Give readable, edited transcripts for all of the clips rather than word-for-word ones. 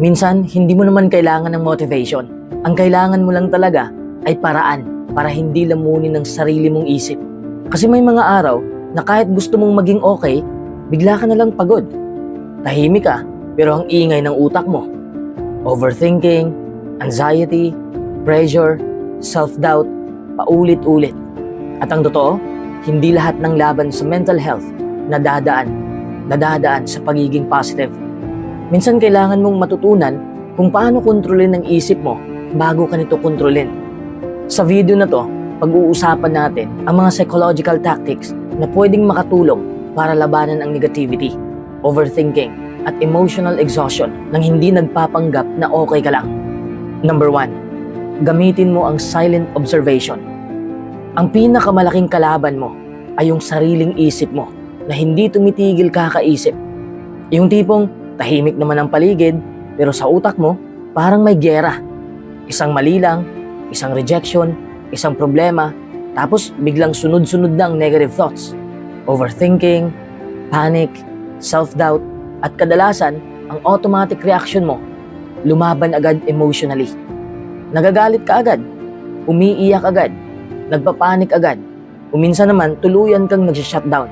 Minsan, hindi mo naman kailangan ng motivation. Ang kailangan mo lang talaga ay paraan para hindi lamunin ng sarili mong isip. Kasi may mga araw na kahit gusto mong maging okay, bigla ka na lang pagod. Tahimik ka, pero ang ingay ng utak mo. Overthinking, anxiety, pressure, self-doubt, paulit-ulit. At ang totoo, hindi lahat ng laban sa mental health nadadaan sa pagiging positive. Minsan kailangan mong matutunan kung paano kontrolin ang isip mo bago ka nito kontrolin. Sa video na to, pag-uusapan natin ang mga psychological tactics na pwedeng makatulong para labanan ang negativity, overthinking, at emotional exhaustion nang hindi nagpapanggap na okay ka lang. Number 1, gamitin mo ang silent observation. Ang pinakamalaking kalaban mo ay yung sariling isip mo na hindi tumitigil kakaisip. Yung tipong tahimik naman ang paligid pero sa utak mo parang may gyera. Isang mali lang, isang rejection, isang problema, tapos biglang sunod-sunod na ang negative thoughts. Overthinking, panic, self-doubt, at kadalasan ang automatic reaction mo, lumaban agad emotionally. Nagagalit ka agad, umiiyak agad, nagpapanik agad, o minsan naman tuluyan kang nag-shutdown.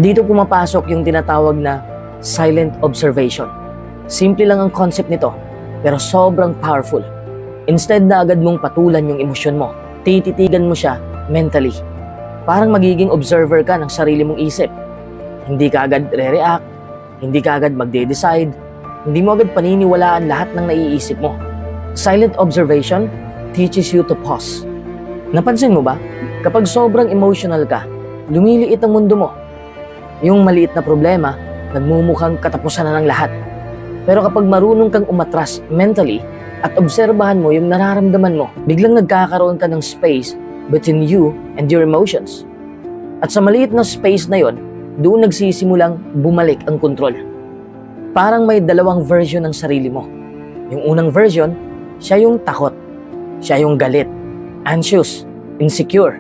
Dito pumapasok yung tinatawag na silent observation. Simple lang ang concept nito, pero sobrang powerful. Instead na agad mong patulan yung emosyon mo, tititigan mo siya mentally. Parang magiging observer ka ng sarili mong isip. Hindi ka agad re-react, hindi ka agad magde-decide, hindi mo agad paniniwalaan lahat ng naiisip mo. Silent observation teaches you to pause. Napansin mo ba? Kapag sobrang emotional ka, lumiliit ang mundo mo. Yung maliit na problema, nagmumukhang katapusan na ng lahat. Pero kapag marunong kang umatras mentally at obserbahan mo yung nararamdaman mo, biglang nagkakaroon ka ng space between you and your emotions. At sa maliit na space na yon, doon nagsisimulang bumalik ang kontrol. Parang may dalawang version ng sarili mo. Yung unang version, siya yung takot, siya yung galit, anxious, insecure.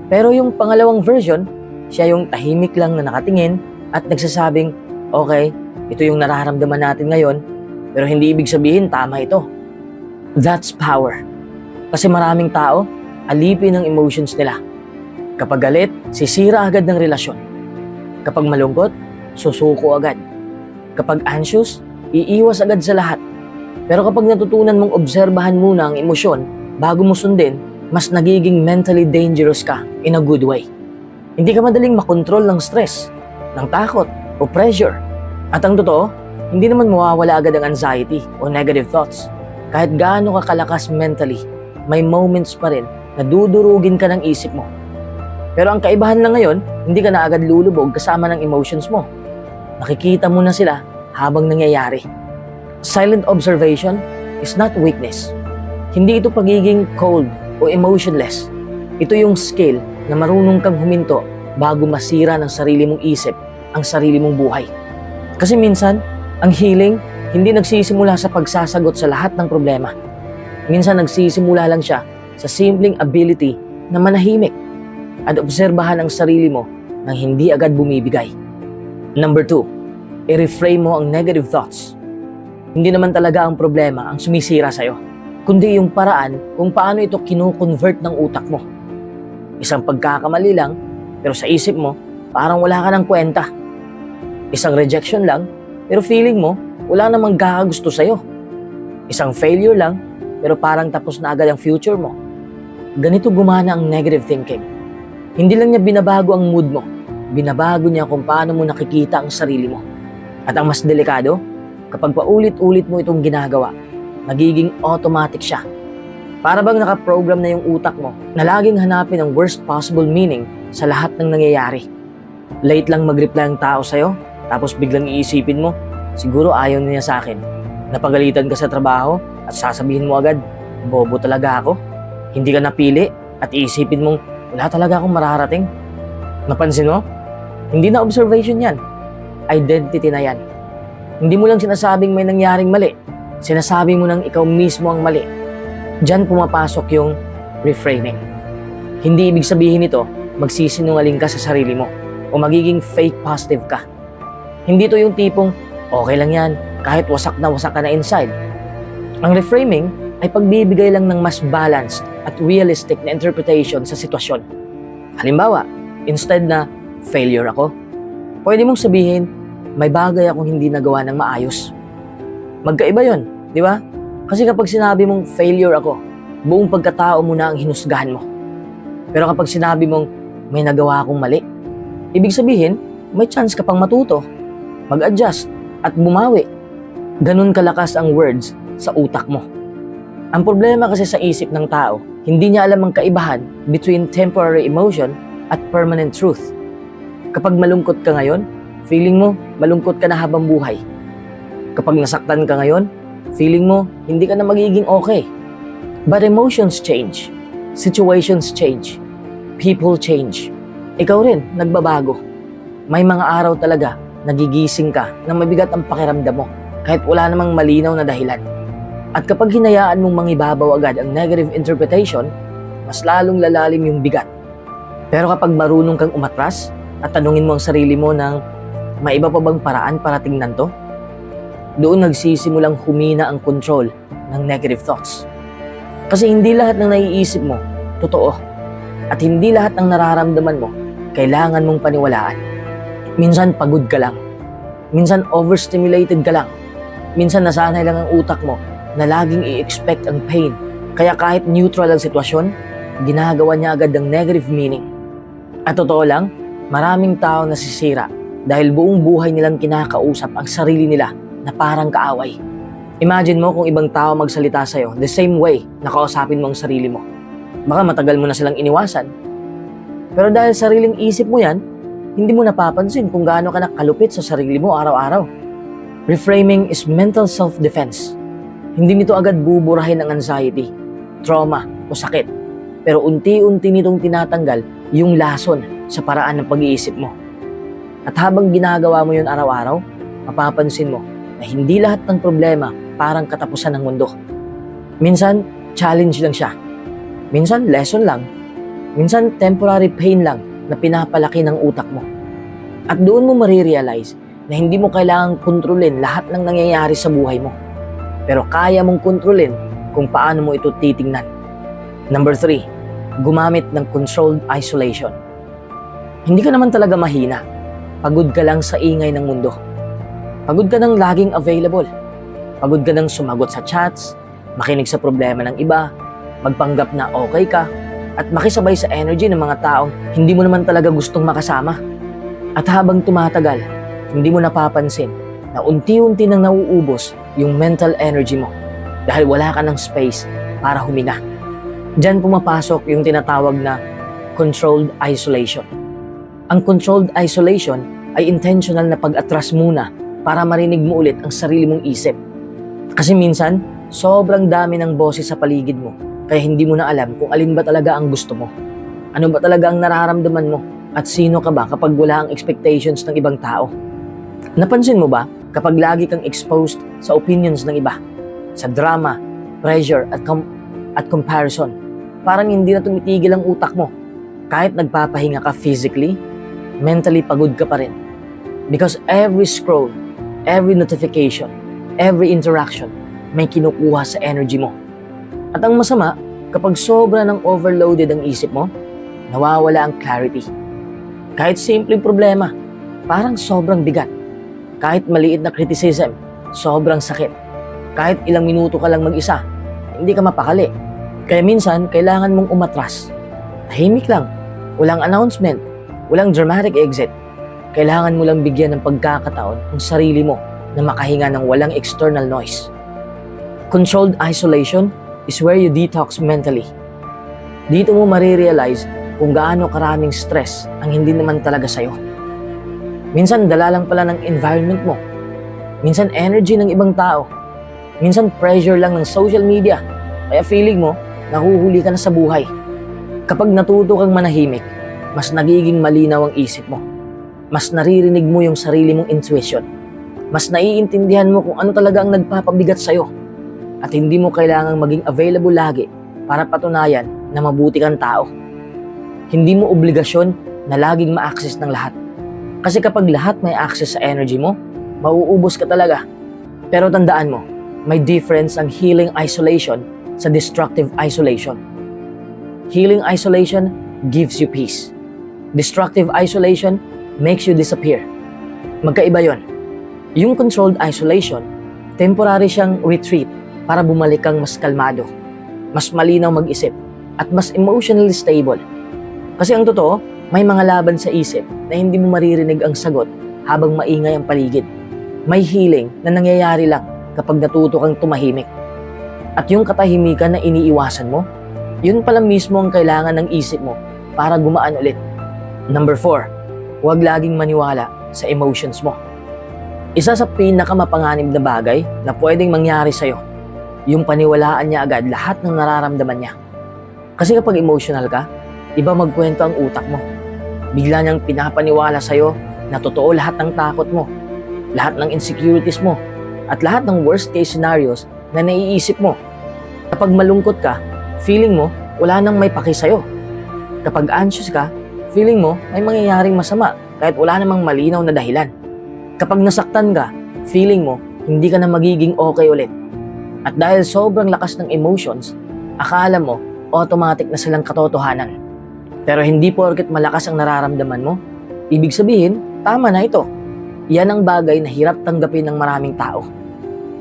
Pero yung pangalawang version, siya yung tahimik lang na nakatingin at nagsasabing, okay, ito yung nararamdaman natin ngayon, pero hindi ibig sabihin tama ito. That's power. Kasi maraming tao, alipin ang emotions nila. Kapag galit, sisira agad ng relasyon. Kapag malungkot, susuko agad. Kapag anxious, iiwas agad sa lahat. Pero kapag natutunan mong obserbahan muna ang emosyon bago mo sundin, mas nagiging mentally dangerous ka in a good way. Hindi ka madaling makontrol ng stress, ng takot, o pressure. At ang totoo, hindi naman mawawala agad ang anxiety o negative thoughts. Kahit gaano ka kalakas mentally, may moments pa rin na dudurugin ka ng isip mo. Pero ang kaibahan lang ngayon, hindi ka na agad lulubog kasama ng emotions mo. Nakikita mo na sila habang nangyayari. Silent observation is not weakness. Hindi ito pagiging cold o emotionless. Ito yung skill na marunong kang huminto bago masira ng sarili mong isip ang sarili mong buhay. Kasi minsan, ang healing hindi nagsisimula sa pagsasagot sa lahat ng problema. Minsan nagsisimula lang siya sa simpleng ability na manahimik at obserbahan ang sarili mo nang hindi agad bumibigay. Number 2, i-reframe mo ang negative thoughts. Hindi naman talaga ang problema ang sumisira sa'yo, kundi yung paraan kung paano ito kino-convert ng utak mo. Isang pagkakamali lang, pero sa isip mo, parang wala ka ng kwenta. Isang rejection lang, pero feeling mo, wala namang kakagusto sa'yo. Isang failure lang, pero parang tapos na agad ang future mo. Ganito gumana ang negative thinking. Hindi lang niya binabago ang mood mo, binabago niya kung paano mo nakikita ang sarili mo. At ang mas delikado, kapag paulit-ulit mo itong ginagawa, nagiging automatic siya. Para bang nakaprogram na yung utak mo na laging hanapin ang worst possible meaning sa lahat ng nangyayari. Late lang mag-reply ang tao sa'yo, tapos biglang iisipin mo, siguro ayaw niya sa akin. Napagalitan ka sa trabaho at sasabihin mo agad, bobo talaga ako. Hindi ka napili at iisipin mong, wala talaga akong mararating. Napansin mo? Hindi na observation yan. Identity na yan. Hindi mo lang sinasabing may nangyaring mali. Sinasabi mo nang ikaw mismo ang mali. Diyan pumapasok yung reframing. Hindi ibig sabihin nito, magsisinungaling ka sa sarili mo o magiging fake positive ka. Hindi to yung tipong, okay lang yan, kahit wasak ka na inside. Ang reframing ay pagbibigay lang ng mas balanced at realistic na interpretation sa sitwasyon. Halimbawa, instead na failure ako, pwede mong sabihin, may bagay akong hindi nagawa ng maayos. Magkaiba yon, di ba? Kasi kapag sinabi mong failure ako, buong pagkatao mo na ang hinusgahan mo. Pero kapag sinabi mong may nagawa akong mali, ibig sabihin, may chance ka pang matuto, mag-adjust, at bumawi. Ganun kalakas ang words sa utak mo. Ang problema kasi sa isip ng tao, hindi niya alam ang kaibahan between temporary emotion at permanent truth. Kapag malungkot ka ngayon, feeling mo malungkot ka na habang buhay. Kapag nasaktan ka ngayon, feeling mo hindi ka na magiging okay. But emotions change, situations change, people change. Ikaw rin, nagbabago. May mga araw talaga, nagigising ka na mabigat ang pakiramdam mo kahit wala namang malinaw na dahilan. At kapag hinayaan mong mangibabaw agad ang negative interpretation, mas lalong lalalim yung bigat. Pero kapag marunong kang umatras at tanungin mo ang sarili mo ng may iba pa bang paraan para tingnan to, doon nagsisimulang humina ang control ng negative thoughts. Kasi hindi lahat ng naiisip mo, totoo. At hindi lahat ng nararamdaman mo, kailangan mong paniwalaan. Minsan pagod ka lang. Minsan overstimulated ka lang. Minsan nasanay lang ang utak mo na laging i-expect ang pain. Kaya kahit neutral ang sitwasyon, ginagawa niya agad ang negative meaning. At totoo lang, maraming tao nasisira dahil buong buhay nilang kinakausap ang sarili nila na parang kaaway. Imagine mo kung ibang tao magsalita sa'yo the same way na kausapin mo ang sarili mo. Baka matagal mo na silang iniwasan. Pero dahil sariling isip mo yan, hindi mo napapansin kung gaano ka nakalupit sa sarili mo araw-araw. Reframing is mental self-defense. Hindi nito agad buburahin ang anxiety, trauma o sakit. Pero unti-unti nitong tinatanggal yung lason sa paraan ng pag-iisip mo. At habang ginagawa mo yun araw-araw, mapapansin mo na hindi lahat ng problema parang katapusan ng mundo. Minsan, challenge lang siya. Minsan, lesson lang. Minsan, temporary pain lang na pinapalaki ng utak mo. At doon mo marirealize na hindi mo kailangang kontrolin lahat ng nangyayari sa buhay mo. Pero kaya mong kontrolin kung paano mo ito titingnan. Number 3, gumamit ng controlled isolation. Hindi ka naman talaga mahina. Pagod ka lang sa ingay ng mundo. Pagod ka ng laging available. Pagod ka ng sumagot sa chats, makinig sa problema ng iba, magpanggap na okay ka, at makisabay sa energy ng mga taong hindi mo naman talaga gustong makasama. At habang tumatagal, hindi mo napapansin na unti-unti nang nauubos yung mental energy mo dahil wala ka ng space para huminga. Diyan pumapasok yung tinatawag na controlled isolation. Ang controlled isolation ay intentional na pag-atras muna para marinig mo ulit ang sarili mong isip. Kasi minsan, sobrang dami ng boses sa paligid mo kaya hindi mo na alam kung alin ba talaga ang gusto mo. Ano ba talaga ang nararamdaman mo at sino ka ba kapag wala ang expectations ng ibang tao. Napansin mo ba kapag lagi kang exposed sa opinions ng iba, sa drama, pressure at comparison, parang hindi na tumitigil ang utak mo. Kahit nagpapahinga ka physically, mentally pagod ka pa rin. Because every scroll, every notification, every interaction, may kinukuha sa energy mo. At ang masama, kapag sobra ng overloaded ang isip mo, nawawala ang clarity. Kahit simpleng problema, parang sobrang bigat. Kahit maliit na criticism, sobrang sakit. Kahit ilang minuto ka lang mag-isa, hindi ka mapakali. Kaya minsan, kailangan mong umatras. Tahimik lang, walang announcement, walang dramatic exit. Kailangan mo lang bigyan ng pagkakataon ang sarili mo na makahinga ng walang external noise. Controlled isolation is where you detox mentally. Dito mo marirealize kung gaano karaming stress ang hindi naman talaga sa'yo. Minsan dala lang pala ng environment mo. Minsan energy ng ibang tao. Minsan pressure lang ng social media. Kaya feeling mo, nahuhuli ka na sa buhay. Kapag natuto kang manahimik, mas nagiging malinaw ang isip mo. Mas naririnig mo yung sarili mong intuition. Mas naiintindihan mo kung ano talaga ang nagpapabigat sa'yo. At hindi mo kailangang maging available lagi para patunayan na mabuti kang tao. Hindi mo obligasyon na laging ma-access ng lahat. Kasi kapag lahat may access sa energy mo, mauubos ka talaga. Pero tandaan mo, may difference ang healing isolation sa destructive isolation. Healing isolation gives you peace. Destructive isolation makes you disappear. Magkaiba yon. Yung controlled isolation, temporary siyang retreat para bumalik kang mas kalmado, mas malinaw mag-isip, at mas emotionally stable. Kasi ang totoo, may mga laban sa isip na hindi mo maririnig ang sagot habang maingay ang paligid. May healing na nangyayari lang kapag natuto kang tumahimik. At yung katahimikan na iniiwasan mo, yun pala mismo ang kailangan ng isip mo para gumaan ulit. Number 4, huwag laging maniwala sa emotions mo. Isa sa pinakamapanganib na bagay na pwedeng mangyari sa'yo, yung paniwalaan niya agad lahat ng nararamdaman niya. Kasi kapag emotional ka, iba magkwento ang utak mo. Bigla niyang pinapaniwala sa'yo na totoo lahat ng takot mo, lahat ng insecurities mo, at lahat ng worst case scenarios na naiisip mo. Kapag malungkot ka, feeling mo wala nang may paki sa'yo. Kapag anxious ka, feeling mo may mangyayaring masama kahit wala namang malinaw na dahilan. Kapag nasaktan ka, feeling mo hindi ka na magiging okay ulit. At dahil sobrang lakas ng emotions, akala mo automatic na silang katotohanan. Pero hindi porket malakas ang nararamdaman mo, ibig sabihin, tama na ito. Yan ang bagay na hirap tanggapin ng maraming tao.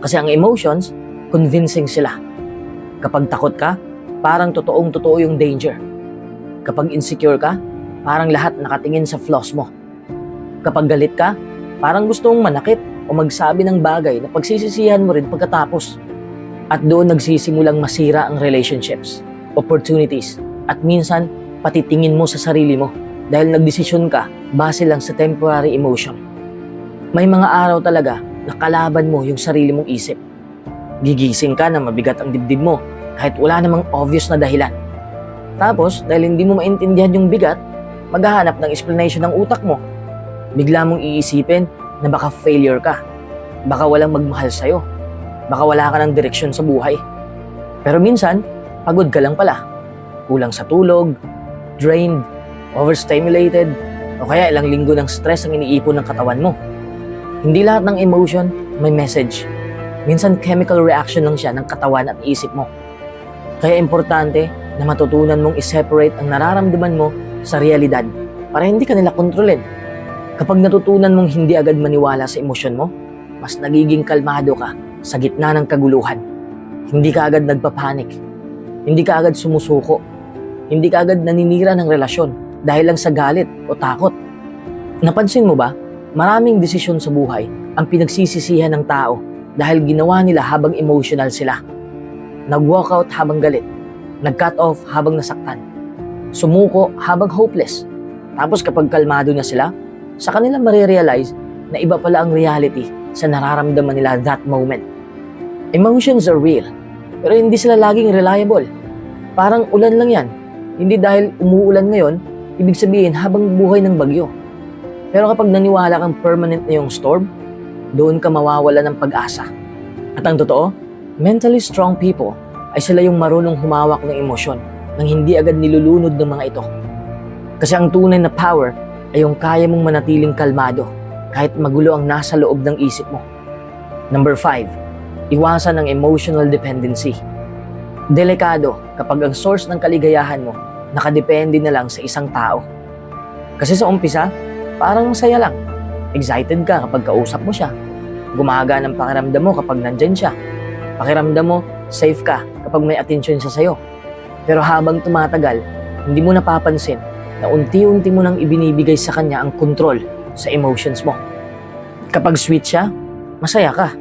Kasi ang emotions, convincing sila. Kapag takot ka, parang totoong-totoo yung danger. Kapag insecure ka, parang lahat nakatingin sa flaws mo. Kapag galit ka, parang gusto mong manakit o magsabi ng bagay na pagsisisihan mo rin pagkatapos. At doon nagsisimulang masira ang relationships, opportunities, at minsan, pati tingin mo sa sarili mo dahil nagdesisyon ka base lang sa temporary emotion. May mga araw talaga na kalaban mo yung sarili mong isip. Gigising ka na mabigat ang dibdib mo kahit wala namang obvious na dahilan. Tapos, dahil hindi mo maintindihan yung bigat, maghahanap ng explanation ng utak mo. Bigla mong iisipin na baka failure ka, baka walang magmahal sa'yo, baka wala ka ng direksyon sa buhay. Pero minsan, pagod ka lang pala. Kulang sa tulog, drained, overstimulated, o kaya ilang linggo ng stress ang iniipon ng katawan mo. Hindi lahat ng emotion may message. Minsan chemical reaction lang siya ng katawan at isip mo. Kaya importante na matutunan mong i-separate ang nararamdaman mo sa realidad para hindi ka nila kontrolin. Kapag natutunan mong hindi agad maniwala sa emosyon mo, mas nagiging kalmado ka sa gitna ng kaguluhan. Hindi ka agad nagpapanik. Hindi ka agad sumusuko. Hindi ka agad naninira ng relasyon dahil lang sa galit o takot. Napansin mo ba, maraming desisyon sa buhay ang pinagsisisihan ng tao dahil ginawa nila habang emotional sila. Nag-walkout habang galit, nag-cut off habang nasaktan, sumuko habang hopeless. Tapos kapag kalmado na sila, sa kanila marirealize na iba pala ang reality sa nararamdaman nila that moment. Emotions are real, pero hindi sila laging reliable. Parang ulan lang yan. Hindi dahil umuulan ngayon, ibig sabihin habang buhay ng bagyo. Pero kapag naniwala kang permanent na yung storm, doon ka mawawala ng pag-asa. At ang totoo, mentally strong people ay sila yung marunong humawak ng emosyon nang hindi agad nilulunod ng mga ito. Kasi ang tunay na power ay yung kaya mong manatiling kalmado kahit magulo ang nasa loob ng isip mo. Number 5, iwasan ang emotional dependency. Delikado kapag ang source ng kaligayahan mo nakadepende na lang sa isang tao. Kasi sa umpisa, parang masaya lang. Excited ka kapag kausap mo siya. Gumagaan ang pakiramdam mo kapag nandyan siya. Pakiramdam mo, safe ka kapag may attention siya sa'yo. Pero habang tumatagal, hindi mo napapansin na unti-unti mo nang ibinibigay sa kanya ang control sa emotions mo. Kapag sweet siya, masaya ka.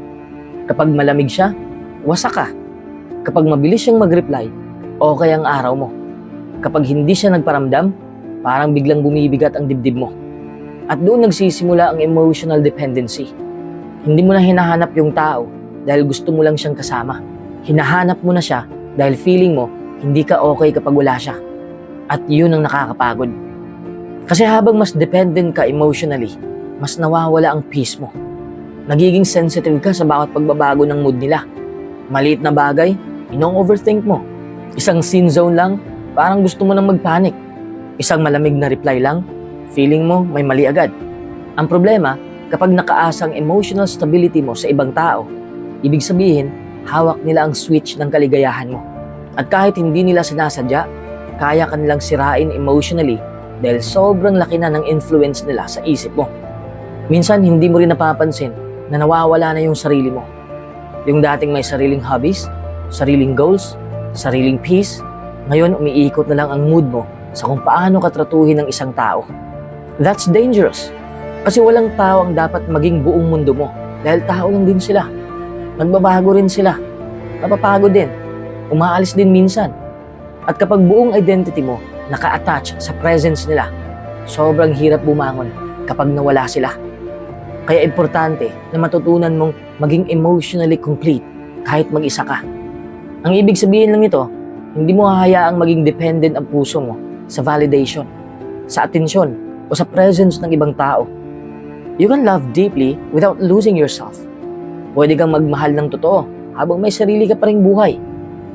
Kapag malamig siya, wasak ka. Kapag mabilis siyang mag-reply, okay ang araw mo. Kapag hindi siya nagparamdam, parang biglang bumibigat ang dibdib mo. At doon nagsisimula ang emotional dependency. Hindi mo na hinahanap yung tao dahil gusto mo lang siyang kasama. Hinahanap mo na siya dahil feeling mo hindi ka okay kapag wala siya. At yun ang nakakapagod. Kasi habang mas dependent ka emotionally, mas nawawala ang peace mo. Nagiging sensitive ka sa bawat pagbabago ng mood nila. Maliit na bagay, inong-overthink mo. Isang scene zone lang, parang gusto mo nang magpanik. Isang malamig na reply lang, feeling mo may mali agad. Ang problema, kapag nakaasa ang emotional stability mo sa ibang tao, Ibig sabihin, hawak nila ang switch ng kaligayahan mo. At kahit hindi nila sinasadya, kaya kanilang sirain emotionally dahil sobrang laki na ng influence nila sa isip mo. Minsan, hindi mo rin napapansin na nawawala na yung sarili mo. Yung dating may sariling hobbies, sariling goals, sariling peace, ngayon umiikot na lang ang mood mo sa kung paano katratuhin ng isang tao. That's dangerous. Kasi walang tao ang dapat maging buong mundo mo dahil tao lang din sila. Magbabago rin sila. Napapagod din. Umaalis din minsan. At kapag buong identity mo naka-attach sa presence nila, sobrang hirap bumangon kapag nawala sila. Kaya importante na matutunan mong maging emotionally complete kahit mag-isa ka. Ang ibig sabihin lang nito, hindi mo hahayaang maging dependent ang puso mo sa validation, sa atensyon, o sa presence ng ibang tao. You can love deeply without losing yourself. Pwede kang magmahal ng totoo habang may sarili ka pa ring buhay,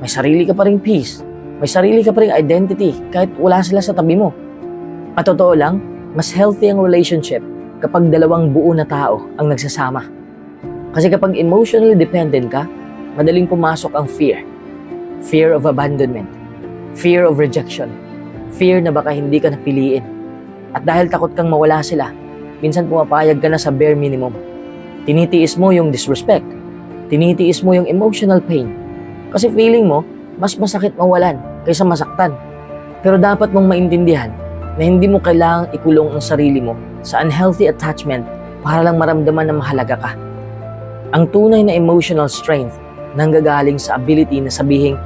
may sarili ka pa ring peace, may sarili ka pa ring identity kahit wala sila sa tabi mo. At totoo lang, mas healthy ang relationship kapag dalawang buo na tao ang nagsasama. Kasi kapag emotionally dependent ka, madaling pumasok ang fear. Fear of abandonment, fear of rejection, fear na baka hindi ka napiliin. At dahil takot kang mawala sila, minsan pumapayag ka na sa bare minimum. Tinitiis mo yung disrespect, tinitiis mo yung emotional pain. Kasi feeling mo, mas masakit mawalan kaysa masaktan. Pero dapat mong maintindihan na hindi mo kailangang ikulong ang sarili mo sa unhealthy attachment para lang maramdaman na mahalaga ka. Ang tunay na emotional strength nanggagaling sa ability na sabihing,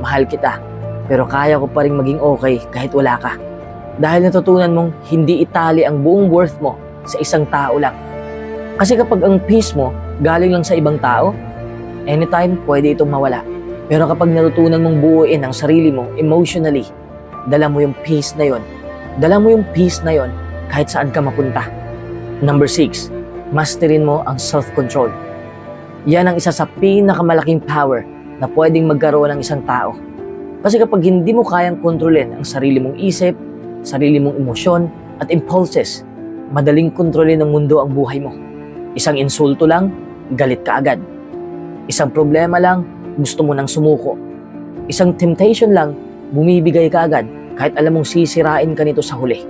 mahal kita, pero kaya ko pa rin maging okay kahit wala ka. Dahil natutunan mong hindi itali ang buong worth mo sa isang tao lang. Kasi kapag ang peace mo galing lang sa ibang tao, anytime pwede itong mawala. Pero kapag natutunan mong buuin ang sarili mo emotionally, dala mo yung peace na yon. Dala mo yung peace na yon kahit saan ka mapunta. Number 6, masterin mo ang self-control. Yan ang isa sa pinakamalaking power na pwedeng magkaroon ng isang tao. Kasi kapag hindi mo kayang kontrolin ang sarili mong isip, sarili mong emosyon at impulses, madaling kontrolin ng mundo ang buhay mo. Isang insulto lang, galit ka agad. Isang problema lang, gusto mo nang sumuko. Isang temptation lang, bumibigay ka agad kahit alam mong sisirain ka nito sa huli.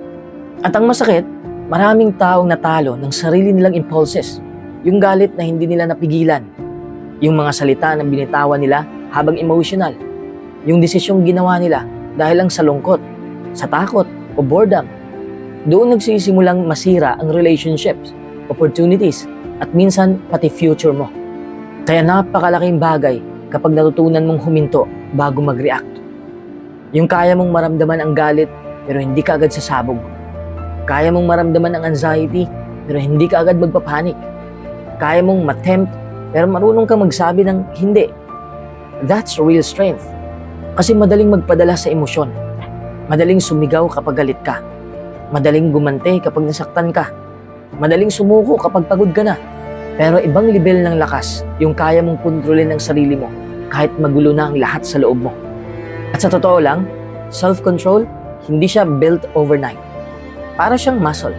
At ang masakit, maraming taong natalo ng sarili nilang impulses. Yung galit na hindi nila napigilan. Yung mga salita na binitawan nila habang emotional. Yung desisyong ginawa nila dahil lang sa lungkot, sa takot, o boredom. Doon nagsisimulang masira ang relationships, opportunities, at minsan pati future mo. Kaya napakalaking bagay kapag natutunan mong huminto bago mag-react. Yung kaya mong maramdaman ang galit pero hindi ka agad sasabog. Kaya mong maramdaman ang anxiety pero hindi ka agad magpapanik. Kaya mong matempt pero marunong kang magsabi ng hindi. That's real strength. Kasi madaling magpadala sa emosyon. Madaling sumigaw kapag galit ka. Madaling gumante kapag nasaktan ka. Madaling sumuko kapag pagod ka na. Pero ibang level ng lakas yung kaya mong kontrolin ang sarili mo kahit magulo na ang lahat sa loob mo. At sa totoo lang, self-control, hindi siya built overnight. Para siyang muscle.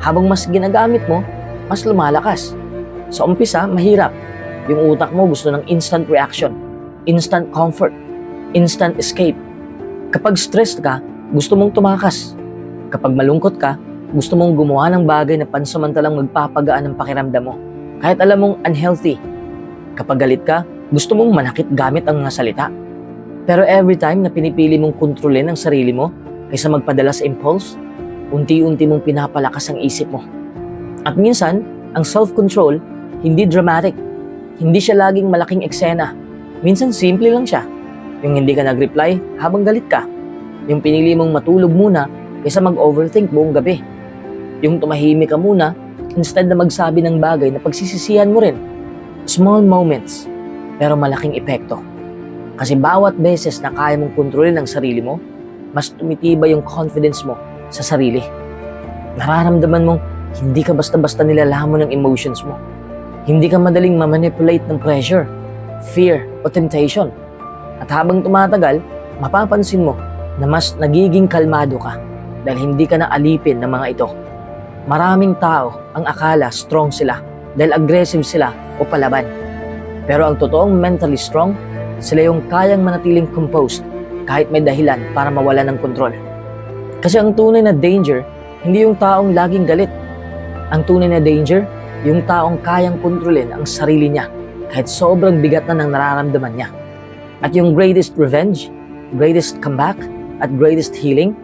Habang mas ginagamit mo, mas lumalakas. Sa umpisa, mahirap. Yung utak mo gusto ng instant reaction, instant comfort, instant escape. Kapag stressed ka, gusto mong tumakas. Kapag malungkot ka, gusto mong gumawa ng bagay na pansamantalang magpapagaan ng pakiramdam mo. Kahit alam mong unhealthy. Kapag galit ka, gusto mong manakit gamit ang mga salita. Pero every time na pinipili mong kontrolin ang sarili mo kaysa magpadala sa impulse, unti-unti mong pinapalakas ang isip mo. At minsan, ang self-control, hindi dramatic. Hindi siya laging malaking eksena. Minsan simple lang siya. Yung hindi ka nag-reply habang galit ka. Yung pinili mong matulog muna kaysa mag-overthink buong gabi. Yung tumahimik ka muna instead na magsabi ng bagay na pagsisisihan mo rin. Small moments, pero malaking epekto. Kasi bawat beses na kaya mong kontrolin ang sarili mo, mas tumitibay yung confidence mo sa sarili. Nararamdaman mong hindi ka basta-basta nilalamon ng emotions mo. Hindi ka madaling mamanipulate ng pressure, fear, o temptation. At habang tumatagal, mapapansin mo na mas nagiging kalmado ka dahil hindi ka na alipin ng mga ito. Maraming tao ang akala strong sila dahil aggressive sila o palaban. Pero ang totoong mentally strong, sila yung kayang manatiling composed kahit may dahilan para mawala ng kontrol. Kasi ang tunay na danger, hindi yung taong laging galit. Ang tunay na danger, yung taong kayang kontrolin ang sarili niya kahit sobrang bigat na ng nararamdaman niya. At yung greatest revenge, greatest comeback, at greatest healing,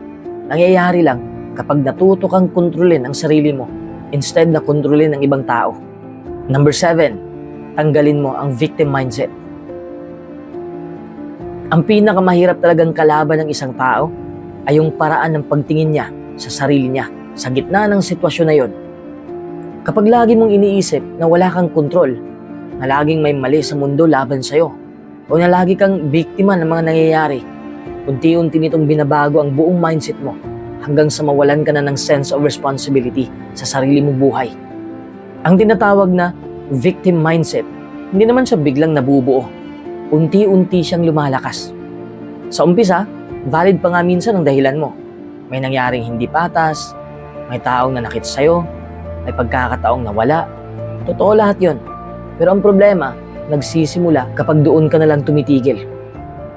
nangyayari lang kapag natuto kang kontrolin ang sarili mo instead na kontrolin ang ibang tao. Number 7, tanggalin mo ang victim mindset. Ang pinakamahirap talagang kalaban ng isang tao ay yung paraan ng pagtingin niya sa sarili niya sa gitna ng sitwasyon na yon. Kapag lagi mong iniisip na wala kang kontrol, na laging may mali sa mundo laban sa'yo, o na lagi kang biktima ng mga nangyayari, unti-unti nitong binabago ang buong mindset mo hanggang sa mawalan ka na ng sense of responsibility sa sarili mong buhay. Ang tinatawag na victim mindset, hindi naman siya biglang nabubuo. Unti-unti siyang lumalakas. Sa umpisa, valid pa nga minsan ang dahilan mo. May nangyaring hindi patas, may taong nanakit sa'yo, may pagkakataong nawala. Totoo lahat yon. Pero ang problema, nagsisimula kapag doon ka na lang tumitigil.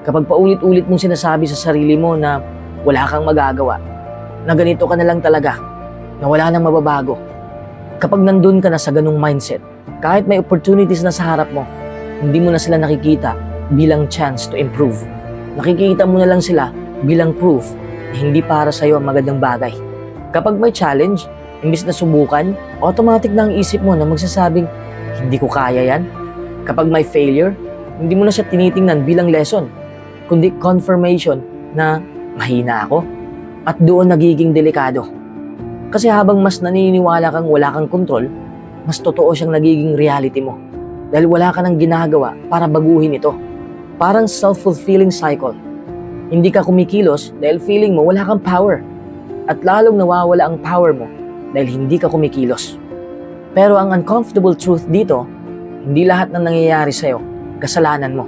Kapag paulit-ulit mong sinasabi sa sarili mo na wala kang magagawa, na ganito ka na lang talaga, na wala nang mababago. Kapag nandun ka na sa ganung mindset, kahit may opportunities na sa harap mo, hindi mo na sila nakikita bilang chance to improve. Nakikita mo na lang sila bilang proof na hindi para sa'yo ang magandang bagay. Kapag may challenge, imbis na subukan, automatic na ang isip mo na magsasabing, hindi ko kaya yan. Kapag may failure, hindi mo na siya tinitingnan bilang lesson, kundi confirmation na mahina ako. At doon nagiging delikado. Kasi habang mas naniniwala kang wala kang kontrol, mas totoo siyang nagiging reality mo. Dahil wala ka nang ginagawa para baguhin ito. Parang self-fulfilling cycle. Hindi ka kumikilos dahil feeling mo wala kang power. At lalong nawawala ang power mo dahil hindi ka kumikilos. Pero ang uncomfortable truth dito, hindi lahat ng nangyayari sa'yo, kasalanan mo.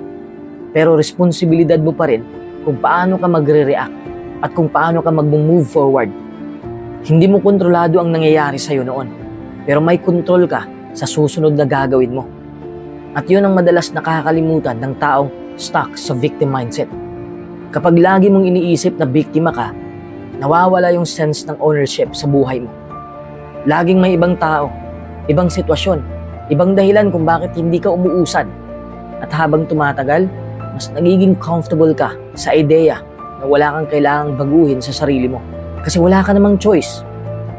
Pero responsibilidad mo pa rin kung paano ka magre-react at kung paano ka mag-move forward. Hindi mo kontrolado ang nangyayari sa'yo noon, pero may kontrol ka sa susunod na gagawin mo. At yun ang madalas nakakalimutan ng taong stuck sa victim mindset. Kapag lagi mong iniisip na biktima ka, nawawala yung sense ng ownership sa buhay mo. Laging may ibang tao, ibang sitwasyon, ibang dahilan kung bakit hindi ka umuusad. At habang tumatagal, mas nagiging comfortable ka sa ideya na wala kang kailangang baguhin sa sarili mo. Kasi wala ka namang choice.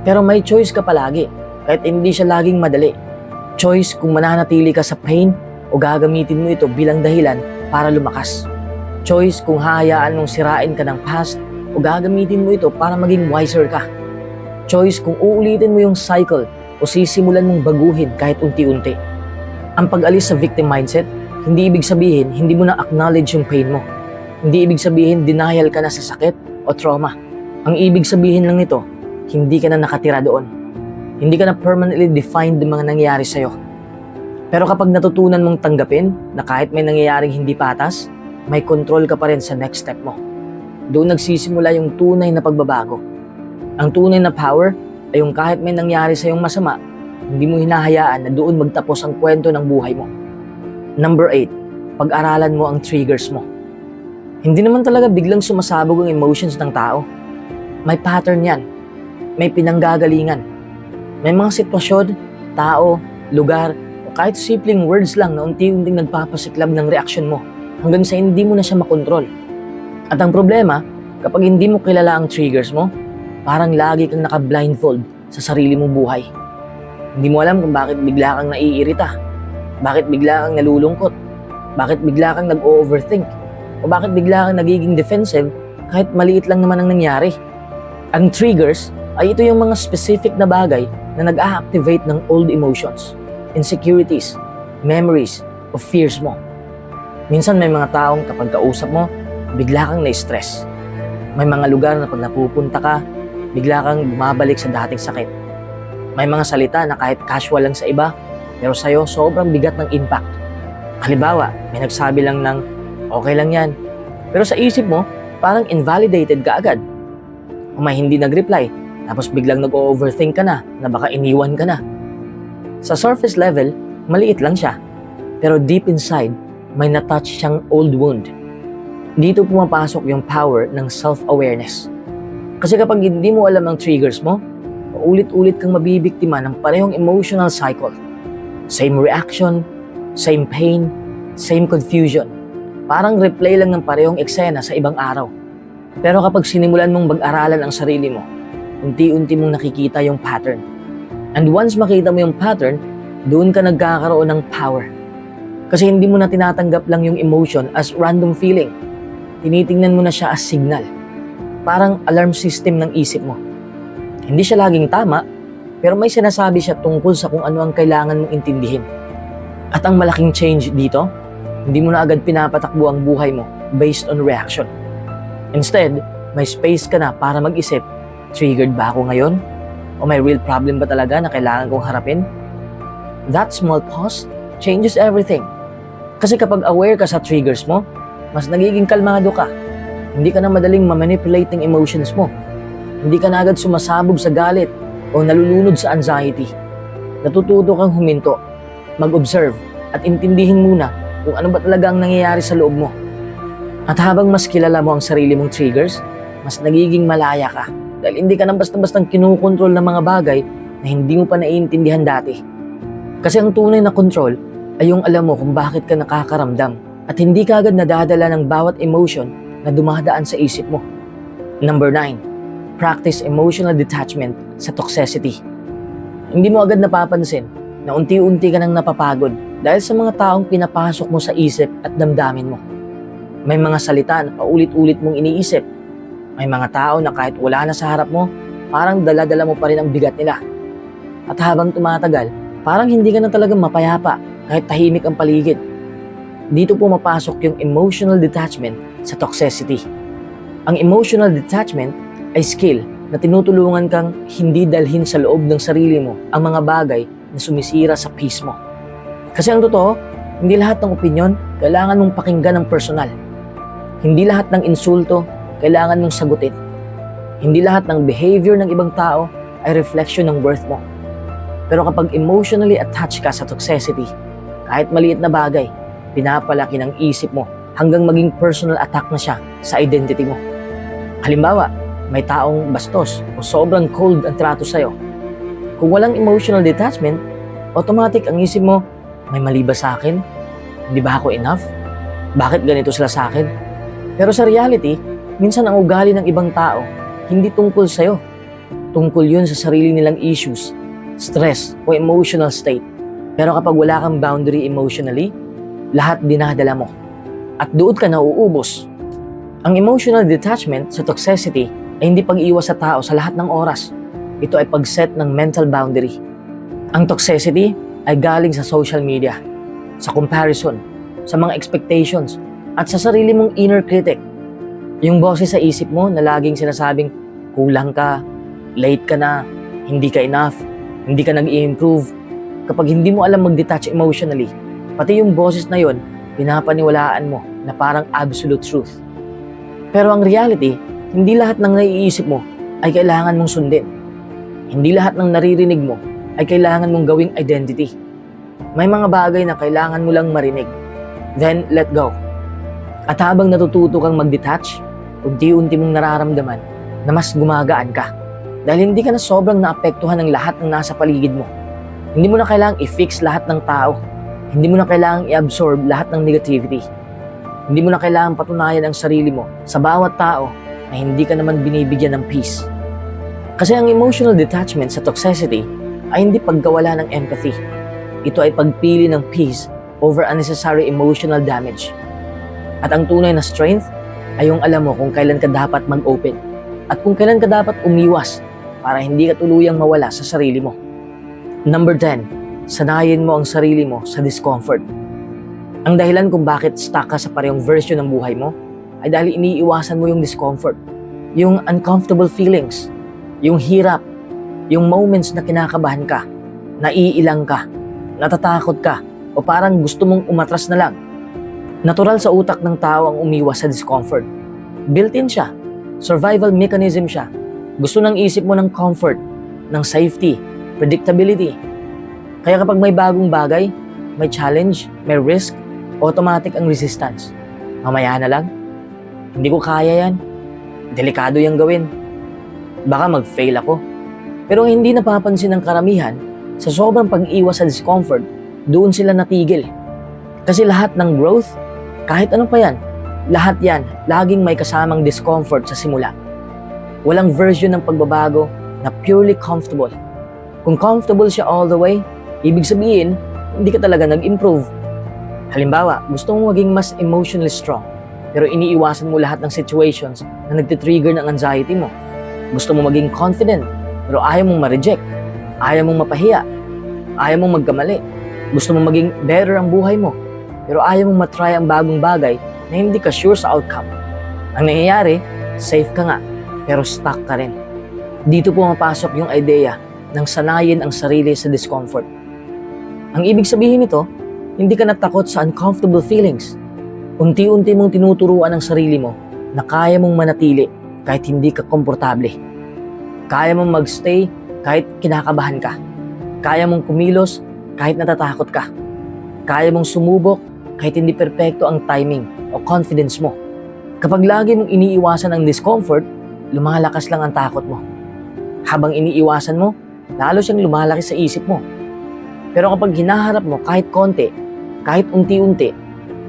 Pero may choice ka palagi, kahit hindi siya laging madali. Choice kung mananatili ka sa pain o gagamitin mo ito bilang dahilan para lumakas. Choice kung hahayaan mong sirain ka ng past o gagamitin mo ito para maging wiser ka. Choice kung uulitin mo yung cycle o sisimulan mong baguhin kahit unti-unti. Ang pag-alis sa victim mindset, hindi ibig sabihin hindi mo na acknowledge yung pain mo. Hindi ibig sabihin denial ka na sa sakit o trauma. Ang ibig sabihin lang nito, hindi ka na nakatira doon. Hindi ka na permanently defined ng mga nangyayari sa'yo. Pero kapag natutunan mong tanggapin na kahit may nangyayaring hindi patas, may control ka pa rin sa next step mo. Doon nagsisimula yung tunay na pagbabago. Ang tunay na power ay yung kahit may nangyari sa'yong masama, hindi mo hinahayaan na doon magtapos ang kwento ng buhay mo. Number 8, pag-aralan mo ang triggers mo. Hindi naman talaga biglang sumasabog ang emotions ng tao. May pattern yan. May pinanggagalingan. May mga sitwasyon, tao, lugar, o kahit simpleng words lang na unti-unting nagpapasiklab ng reaksyon mo hanggang sa hindi mo na siya makontrol. At ang problema, kapag hindi mo kilala ang triggers mo, parang lagi kang naka-blindfold sa sarili mong buhay. Hindi mo alam kung bakit bigla kang naiirita, bakit bigla kang nalulungkot, bakit bigla kang nag-overthink, o bakit bigla kang nagiging defensive kahit maliit lang naman ang nangyari. Ang triggers ay ito yung mga specific na bagay na nag-a-activate ng old emotions, insecurities, memories, o fears mo. Minsan may mga taong kapag kausap mo, bigla kang na-stress. May mga lugar na pag napupunta ka, bigla kang bumabalik sa dating sakit. May mga salita na kahit casual lang sa iba, pero sa'yo sobrang bigat ng impact. Halimbawa, may nagsabi lang ng, okay lang yan. Pero sa isip mo, parang invalidated ka agad. O may hindi nag-reply, tapos biglang nag-overthink ka na baka iniwan ka na. Sa surface level, maliit lang siya. pero deep inside, may natouch siyang old wound. Dito pumapasok yung power ng self-awareness. Kasi kapag hindi mo alam ang triggers mo, paulit-ulit kang mabibiktima ng parehong emotional cycle. Same reaction, same pain, same confusion. Parang replay lang ng parehong eksena sa ibang araw. Pero kapag sinimulan mong mag-aralan ang sarili mo, unti-unti mong nakikita yung pattern. And once makita mo yung pattern, doon ka nagkakaroon ng power. Kasi hindi mo na tinatanggap lang yung emotion as random feeling. Tinitingnan mo na siya as signal. Parang alarm system ng isip mo. Hindi siya laging tama, pero may sinasabi siya tungkol sa kung ano ang kailangan mong intindihin. At ang malaking change dito, hindi mo na agad pinapatakbo ang buhay mo based on reaction. Instead, may space ka na para mag-isip, triggered ba ako ngayon? O may real problem ba talaga na kailangan kong harapin? That small pause changes everything. Kasi kapag aware ka sa triggers mo, mas nagiging kalmado ka. Hindi ka na madaling ma-manipulate ng emotions mo. Hindi ka na agad sumasabog sa galit o nalulunod sa anxiety. Natututo kang huminto, mag-observe at intindihin muna kung ano ba talaga ang nangyayari sa loob mo. At habang mas kilala mo ang sarili mong triggers, mas nagiging malaya ka dahil hindi ka na basta-bastang kinukontrol ng mga bagay na hindi mo pa naiintindihan dati. Kasi ang tunay na control ay yung alam mo kung bakit ka nakakaramdam at hindi ka agad nadadala ng bawat emotion na dumadaan sa isip mo. Number 9, practice emotional detachment sa toxicity. Hindi mo agad napapansin na unti-unti ka nang napapagod dahil sa mga taong pinapasok mo sa isip at damdamin mo. May mga salita na paulit-ulit mong iniisip. May mga tao na kahit wala na sa harap mo, parang dala-dala mo pa rin ang bigat nila. At habang tumatagal, parang hindi ka na talagang mapayapa kahit tahimik ang paligid. Dito pumapasok yung emotional detachment sa toxicity. Ang emotional detachment ay skill na tinutulungan kang hindi dalhin sa loob ng sarili mo ang mga bagay na sumisira sa peace mo. Kasi ang totoo, hindi lahat ng opinyon kailangan mong pakinggan ng personal. Hindi lahat ng insulto kailangan mong sagutin. Hindi lahat ng behavior ng ibang tao ay reflection ng worth mo. Pero kapag emotionally attached ka sa toxicity, kahit maliit na bagay, pinapalaki ng isip mo hanggang maging personal attack na siya sa identity mo. Halimbawa, may taong bastos o sobrang cold ang trato sa'yo. Kung walang emotional detachment, automatic ang isip mo, may mali ba sa akin? Hindi ba ako enough? Bakit ganito sila sa akin? Pero sa reality, minsan ang ugali ng ibang tao, hindi tungkol sa'yo. Tungkol yun sa sarili nilang issues, stress o emotional state. Pero kapag wala kang boundary emotionally, lahat dinadala mo. At doon ka nauubos. Ang emotional detachment sa toxicity ay hindi pag-iwas sa tao sa lahat ng oras. Ito ay pag-set ng mental boundary. Ang toxicity ay galing sa social media, sa comparison, sa mga expectations, at sa sarili mong inner critic. Yung boses sa isip mo na laging sinasabing, kulang ka, late ka na, hindi ka enough, hindi ka nag-i-improve. Kapag hindi mo alam mag-detach emotionally, pati yung boses na yon, pinapaniwalaan mo na parang absolute truth. Pero ang reality, hindi lahat ng naiisip mo ay kailangan mong sundin. Hindi lahat ng naririnig mo ay kailangan mong gawing identity. May mga bagay na kailangan mo lang marinig. Then, let go. At habang natututo kang mag-detach, unti-unti mong nararamdaman na mas gumagaan ka. Dahil hindi ka na sobrang naapektuhan ng lahat ng nasa paligid mo. Hindi mo na kailangang i-fix lahat ng tao. Hindi mo na kailangang i-absorb lahat ng negativity. Hindi mo na kailangang patunayan ang sarili mo sa bawat tao na hindi ka naman binibigyan ng peace. Kasi ang emotional detachment sa toxicity ay hindi pagkawala ng empathy. Ito ay pagpili ng peace over unnecessary emotional damage. At ang tunay na strength ay yung alam mo kung kailan ka dapat mag-open at kung kailan ka dapat umiwas para hindi ka tuluyang mawala sa sarili mo. Number 10, sanayin mo ang sarili mo sa discomfort. Ang dahilan kung bakit stuck ka sa parehong version ng buhay mo ay dahil iniiwasan mo yung discomfort, yung uncomfortable feelings, yung hirap, yung moments na kinakabahan ka, naiilang ka, natatakot ka, o parang gusto mong umatras na lang. Natural sa utak ng tao ang umiwas sa discomfort. Built-in siya. Survival mechanism siya. Gusto ng isip mo ng comfort, ng safety, predictability. Kaya kapag may bagong bagay, may challenge, may risk, automatic ang resistance. Mamaya na lang. Hindi ko kaya yan. Delikado yung gawin. Baka mag-fail ako. Pero hindi napapansin ng karamihan, sa sobrang pag-iwas sa discomfort, doon sila natigil. Kasi lahat ng growth, kahit ano pa yan, lahat yan, laging may kasamang discomfort sa simula. Walang version ng pagbabago na purely comfortable. Kung comfortable siya all the way, ibig sabihin, hindi ka talaga nag-improve. Halimbawa, gusto mong maging mas emotionally strong, pero iniiwasan mo lahat ng situations na nagtitrigger ng anxiety mo. Gusto mo maging confident, pero ayaw mong ma-reject, ayaw mong mapahiya, ayaw mong magkamali. Gusto mong maging better ang buhay mo, pero ayaw mong matry ang bagong bagay na hindi ka sure sa outcome. Ang nangyayari, safe ka nga, pero stuck ka rin. Dito pumapasok yung idea ng sanayin ang sarili sa discomfort. Ang ibig sabihin nito, hindi ka natakot sa uncomfortable feelings. Unti-unti mong tinuturuan ang sarili mo na kaya mong manatili kahit hindi ka komportable. Kaya mong magstay kahit kinakabahan ka. Kaya mong kumilos kahit natatakot ka. Kaya mong sumubok kahit hindi perpekto ang timing o confidence mo. Kapag lagi mong iniiwasan ang discomfort, lumalakas lang ang takot mo. Habang iniiwasan mo, lalo siyang lumalaki sa isip mo. Pero kapag hinaharap mo kahit konti, kahit unti-unti,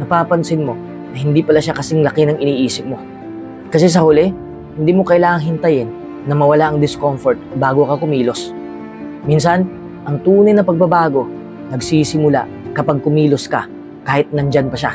napapansin mo na hindi pala siya kasing laki ng iniisip mo. Kasi sa huli, hindi mo kailangang hintayin na mawala ang discomfort bago ka kumilos. Minsan, ang tunay na pagbabago, nagsisimula kapag kumilos ka kahit nandyan pa siya.